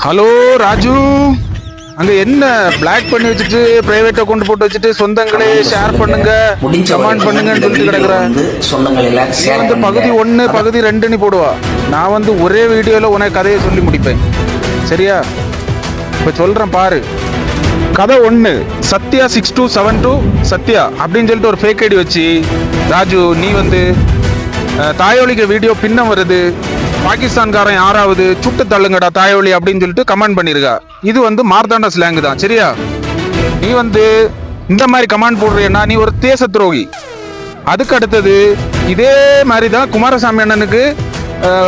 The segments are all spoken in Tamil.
ஹலோ ராஜு, அங்க என்ன பிளாக் பண்ணி வச்சுட்டு பிரைவேட் அக்கௌண்ட் போட்டு வச்சுட்டு சொந்தங்களே ஷேர் பண்ணுங்க கமெண்ட் பண்ணுங்கன்னு சொல்லிட்டு கிடக்குறேன். நீ வந்து பகுதி 1 பகுதி 2 போடுவா. நான் வந்து ஒரே வீடியோல உனக்கு கதையை சொல்லி முடிப்பேன். சரியா? இப்ப சொல்றேன் பாரு. கதை 1, சத்யா 6272 சத்யா அப்படின்னு சொல்லிட்டு ஒரு ஃபேக் ஐடி வச்சு ராஜு நீ வந்து தாயோலிக்க வீடியோ பின்ன வருது, பாகிஸ்தான்காரன் யாராவது சுட்டு தள்ளுங்கடா தாயோலி அப்படின்னு சொல்லிட்டு கமெண்ட் பண்ணிருக்கா. இது வந்து மார்த்தாண்ட ஸ்லாங் தான். சரியா? நீ வந்து இந்த மாதிரி கமெண்ட் போடுறீன்னா நீ ஒரு தேச துரோகி. அதுக்கு அடுத்தது இதே மாதிரி தான் குமாரசாமி அண்ணனுக்கு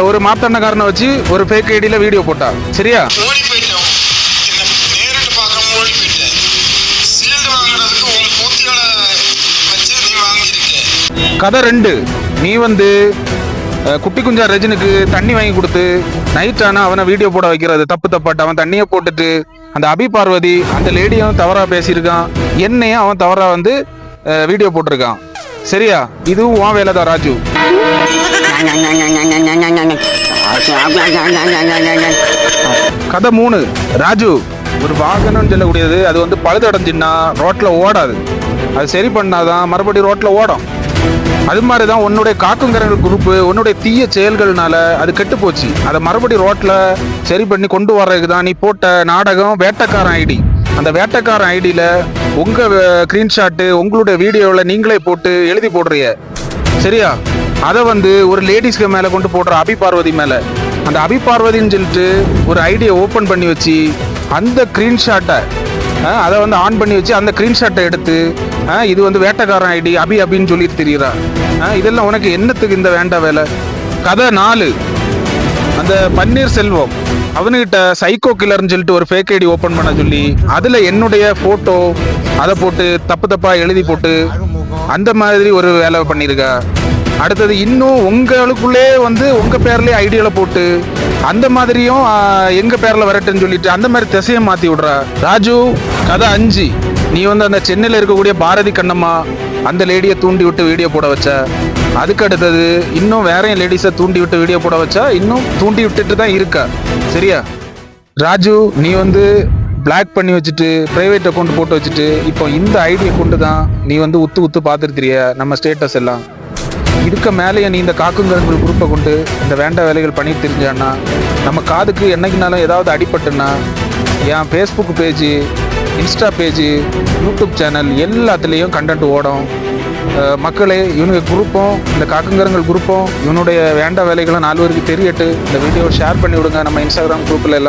ஒரு மார்த்தாண்டக்காரனை வச்சு ஒரு ஃபேக் ஐடியில வீடியோ போட்டா. சரியா? கதை 2, நீ வந்து குட்டி குஞ்சா ரஜினுக்கு தண்ணி வாங்கி கொடுத்து நைட் ஆனா அவனை வீடியோ போட வைக்கிறது தப்பு தப்பாட்டு அவன் தண்ணியை போட்டுட்டு அந்த அபி பார்வதி அந்த லேடியும் தவறா பேசியிருக்கான், என்னையும் அவன் தவறா வந்து வீடியோ போட்டிருக்கான். சரியா? இதுவும் உன் வேலை தான் ராஜு. கதை 3, ராஜு ஒரு வாகனம்னு சொல்லக்கூடியது அது வந்து பழுதடைஞ்சின்னா ரோட்ல ஓடாது. அது சரி பண்ணாதான் மறுபடியும் ரோட்ல ஓடும். அது மாதிரிதான் உன்னுடைய காக்குங்கரங்கள் குரூப்பு உன்னுடைய தீய செயல்கள்னால அது கெட்டு போச்சு. அதை மறுபடியும் ரோட்ல சரி பண்ணி கொண்டு வர்றதுக்கு தான் நீ போட்ட நாடகம் வேட்டைக்காரன் ஐடி. அந்த வேட்டைக்காரன் ஐடியில உங்க ஸ்கிரீன்ஷாட்டு உங்களுடைய வீடியோவில் நீங்களே போட்டு எழுதி போடுறிய. சரியா? அதை வந்து ஒரு லேடிஸ்க்கு மேல கொண்டு போடுற அபி பார்வதி மேல அந்த அபி பார்வதின்னு சொல்லிட்டு ஒரு ஐடியை ஓப்பன் பண்ணி வச்சு அந்த ஸ்கிரீன்ஷாட்டை அதை வந்து ஆன் பண்ணி வச்சு அந்த ஸ்கிரீன்ஷாட்டை எடுத்து இது வந்து வேட்டைக்காரன் ஐடி அபி அபின்னு சொல்லிட்டு தெரியுறா. இதெல்லாம் உனக்கு என்னத்துக்கு இந்த வேண்ட வேலை? கதை 4, அந்த பன்னீர்செல்வம் அவனுகிட்ட சைக்கோ கில்லர்னு சொல்லிட்டு ஒரு ஃபேக் ஐடி ஓப்பன் பண்ண சொல்லி அதுல என்னுடைய போட்டோ அதை போட்டு தப்பு தப்பா எழுதி போட்டு அந்த மாதிரி ஒரு வேலை பண்ணியிருக்கா. அடுத்தது இன்னும் உங்களுக்குள்ளே வந்து உங்க பேர்லயே ஐடியால போட்டு அந்த மாதிரியும் எங்க பேர்ல வரட்டுன்னு சொல்லிட்டு அந்த மாதிரி திசையை மாத்தி விடுறா. ராஜு கதை 5, நீ வந்து அந்த சென்னையில இருக்கக்கூடிய பாரதி கண்ணம்மா அந்த லேடியை தூண்டி விட்டு வீடியோ போட வச்ச. அதுக்கு அடுத்தது இன்னும் வேற லேடிஸை தூண்டி விட்டு வீடியோ போட வச்சா, இன்னும் தூண்டி விட்டுட்டு தான் இருக்கா. சரியா? ராஜு நீ வந்து பிளாக் பண்ணி வச்சுட்டு பிரைவேட் அக்கௌண்ட் போட்டு வச்சுட்டு இப்போ இந்த ஐடியை கொண்டு தான் நீ வந்து உத்து பார்த்துருக்கிறிய நம்ம ஸ்டேட்டஸ் எல்லாம். இதுக்கு மேலேயே நீ இந்த காக்குங்கரங்கள் குரூப்பை கொண்டு இந்த வேண்ட வேலைகள் பண்ணிட்டு தெரிஞ்சான்னா நம்ம காதுக்கு என்னைக்குனாலும் ஏதாவது அடிபட்டுன்னா என் Facebook page, Insta page, YouTube channel எல்லாத்துலேயும் கண்டென்ட் ஓடும். மக்களே இவனுக்கு குரூப்பும் இந்த காக்குங்கரங்கள் குரூப்பும் இவனுடைய வேண்ட வேலைகளும் 4 பேருக்கு தெரியட்டு இந்த வீடியோவை ஷேர் பண்ணி விடுங்க நம்ம இன்ஸ்டாகிராம் குரூப்பில் எல்லாம்.